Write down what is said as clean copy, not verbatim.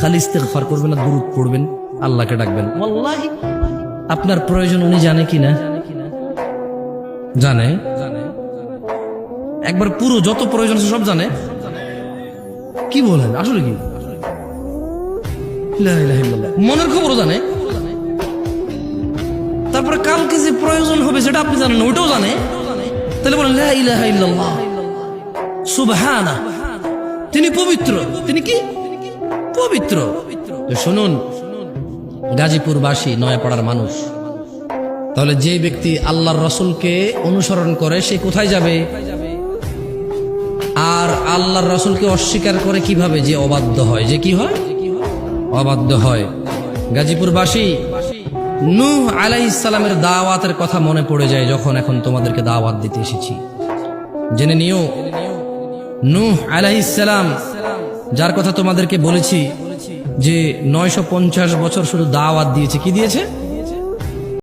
খালি ইস্তেগফার করবেন আর দুরূদ পড়বেন, আল্লাহকে ডাকবেন। ওয়াল্লাহি আপনার প্রয়োজন উনি জানে কি না? জানে। একবার পুরো যত প্রয়োজন আছে সব জানে। কি বলেন, আসলে কি? লা ইলাহা ইল্লাল্লাহ। মনের খবরও জানে। তারপরে কালকে যে প্রয়োজন হবে সেটা আপনি জানেন না, ওইটাও জানে। তাহলে বলেন লা ইলাহা ইল্লাল্লাহ সুবহানাহ, তিনি পবিত্র। তিনি কি পবিত্র? তো শুনুন, গাজীপুরবাসী, নয়াপাড়ার মানুষ, তাহলে যে ব্যক্তি আল্লাহর রসুলকে অনুসরণ করে সে কোথায় যাবে? আর আল্লাহর রসুলকে অস্বীকার করে কিভাবে? যে অবাধ্য হয়। যে কি হয়? অবাধ্য হয়। গাজীপুরবাসী, নূহ আলাইহিস সালামের দাওয়াতের কথা মনে পড়ে যায় যখন এখন তোমাদেরকে দাওয়াত দিতে এসেছি। জেনে নিও, নূহ আলাইহিস সালাম যার কথা তোমাদেরকে বলেছি যে 950 বছর শুধু দাওয়াত দিয়েছে, কি দিয়েছে?